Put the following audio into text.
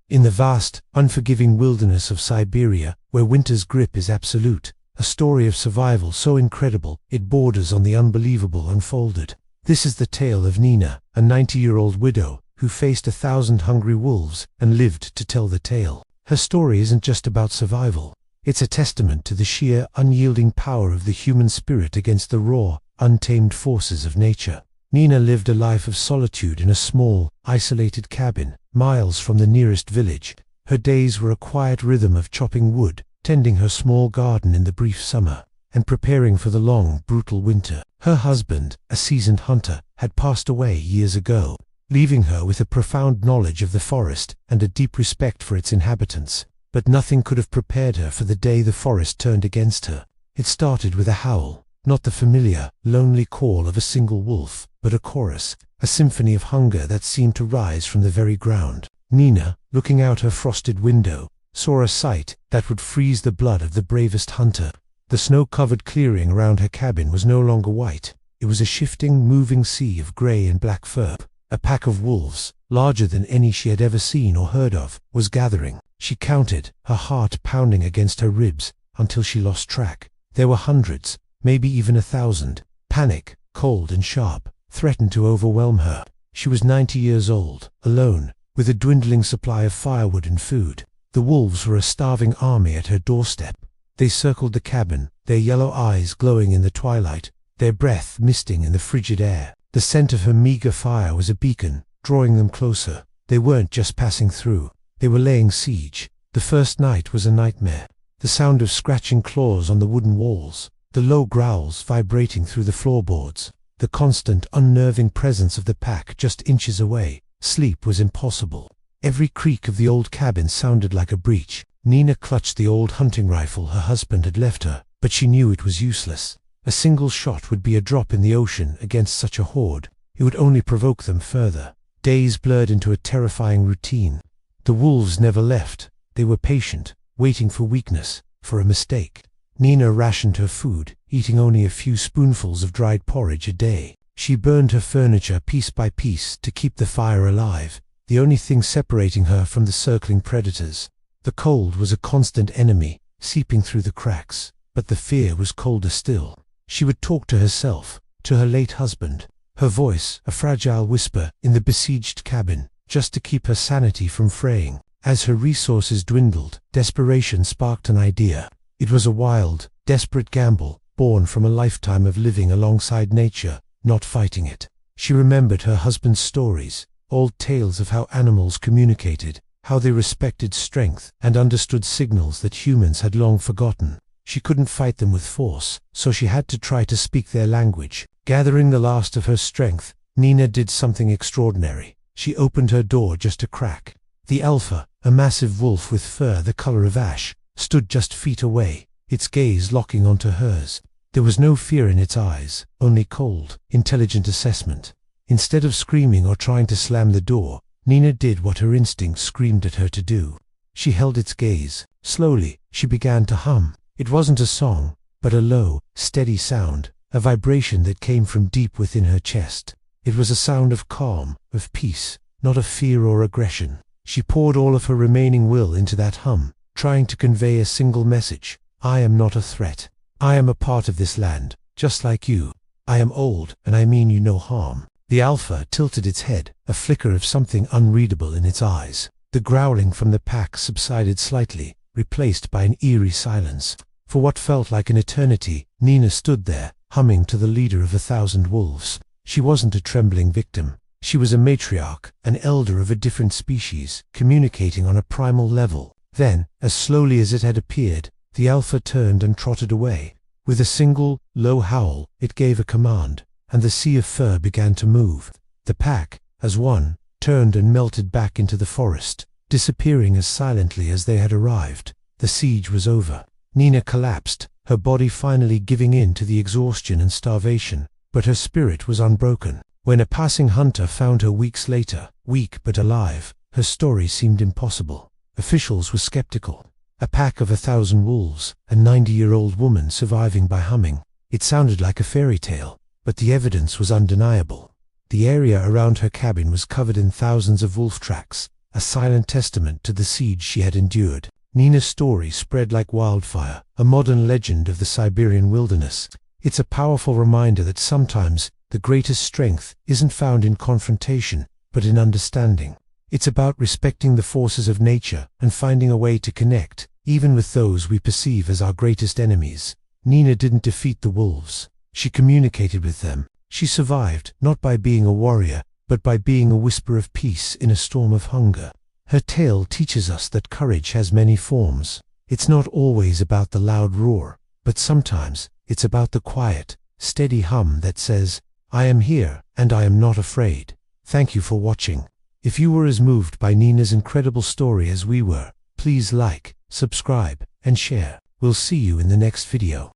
In the vast, unforgiving wilderness of Siberia, where winter's grip is absolute, a story of survival so incredible it borders on the unbelievable unfolded. This is the tale of Nina, a 90-year-old widow who faced 1,000 hungry wolves and lived to tell the tale. Her story isn't just about survival. It's a testament to the sheer, unyielding power of the human spirit against the raw, untamed forces of nature. Nina lived a life of solitude in a small, isolated cabin, miles from the nearest village. Her days were a quiet rhythm of chopping wood, tending her small garden in the brief summer, and preparing for the long, brutal winter. Her husband, a seasoned hunter, had passed away years ago, leaving her with a profound knowledge of the forest and a deep respect for its inhabitants. But nothing could have prepared her for the day the forest turned against her. It started with a howl, not the familiar, lonely call of a single wolf, but a chorus, a symphony of hunger that seemed to rise from the very ground. Nina, looking out her frosted window, saw a sight that would freeze the blood of the bravest hunter. The snow-covered clearing around her cabin was no longer white. It was a shifting, moving sea of grey and black fur. A pack of wolves, larger than any she had ever seen or heard of, was gathering. She counted, her heart pounding against her ribs, until she lost track. There were hundreds, maybe even 1,000. Panic, cold and sharp, threatened to overwhelm her. She was 90 years old, alone, with a dwindling supply of firewood and food. The wolves were a starving army at her doorstep. They circled the cabin, their yellow eyes glowing in the twilight, their breath misting in the frigid air. The scent of her meager fire was a beacon, drawing them closer. They weren't just passing through. They were laying siege. The first night was a nightmare. The sound of scratching claws on the wooden walls, the low growls vibrating through the floorboards, the constant, unnerving presence of the pack just inches away. Sleep was impossible. Every creak of the old cabin sounded like a breach. Nina clutched the old hunting rifle her husband had left her, but she knew it was useless. A single shot would be a drop in the ocean against such a horde. It would only provoke them further. Days blurred into a terrifying routine. The wolves never left. They were patient, waiting for weakness, for a mistake. Nina rationed her food, eating only a few spoonfuls of dried porridge a day. She burned her furniture piece by piece to keep the fire alive, the only thing separating her from the circling predators. The cold was a constant enemy, seeping through the cracks, but the fear was colder still. She would talk to herself, to her late husband, her voice a fragile whisper in the besieged cabin, just to keep her sanity from fraying. As her resources dwindled, desperation sparked an idea. It was a wild, desperate gamble, born from a lifetime of living alongside nature, not fighting it. She remembered her husband's stories, old tales of how animals communicated, how they respected strength and understood signals that humans had long forgotten. She couldn't fight them with force, so she had to try to speak their language. Gathering the last of her strength, Nina did something extraordinary. She opened her door just a crack. The alpha, a massive wolf with fur the color of ash, stood just feet away, its gaze locking onto hers. There was no fear in its eyes, only cold, intelligent assessment. Instead of screaming or trying to slam the door, Nina did what her instincts screamed at her to do. She held its gaze. Slowly, she began to hum. It wasn't a song, but a low, steady sound, a vibration that came from deep within her chest. It was a sound of calm, of peace, not of fear or aggression. She poured all of her remaining will into that hum, trying to convey a single message. I am not a threat. I am a part of this land, just like you. I am old, and I mean you no harm. The alpha tilted its head, a flicker of something unreadable in its eyes. The growling from the pack subsided slightly, replaced by an eerie silence. For what felt like an eternity, Nina stood there, humming to the leader of 1,000 wolves. She wasn't a trembling victim. She was a matriarch, an elder of a different species, communicating on a primal level. Then, as slowly as it had appeared, the alpha turned and trotted away. With a single, low howl, it gave a command, and the sea of fur began to move. The pack, as one, turned and melted back into the forest, disappearing as silently as they had arrived. The siege was over. Nina collapsed, her body finally giving in to the exhaustion and starvation, but her spirit was unbroken. When a passing hunter found her weeks later, weak but alive, her story seemed impossible. Officials were skeptical. A pack of 1,000 wolves, a 90-year-old woman surviving by humming. It sounded like a fairy tale, but the evidence was undeniable. The area around her cabin was covered in thousands of wolf tracks, a silent testament to the siege she had endured. Nina's story spread like wildfire, a modern legend of the Siberian wilderness. It's a powerful reminder that sometimes the greatest strength isn't found in confrontation, but in understanding. It's about respecting the forces of nature and finding a way to connect, even with those we perceive as our greatest enemies. Nina didn't defeat the wolves. She communicated with them. She survived, not by being a warrior, but by being a whisper of peace in a storm of hunger. Her tale teaches us that courage has many forms. It's not always about the loud roar, but sometimes it's about the quiet, steady hum that says, "I am here, and I am not afraid." Thank you for watching. If you were as moved by Nina's incredible story as we were, please like, subscribe, and share. We'll see you in the next video.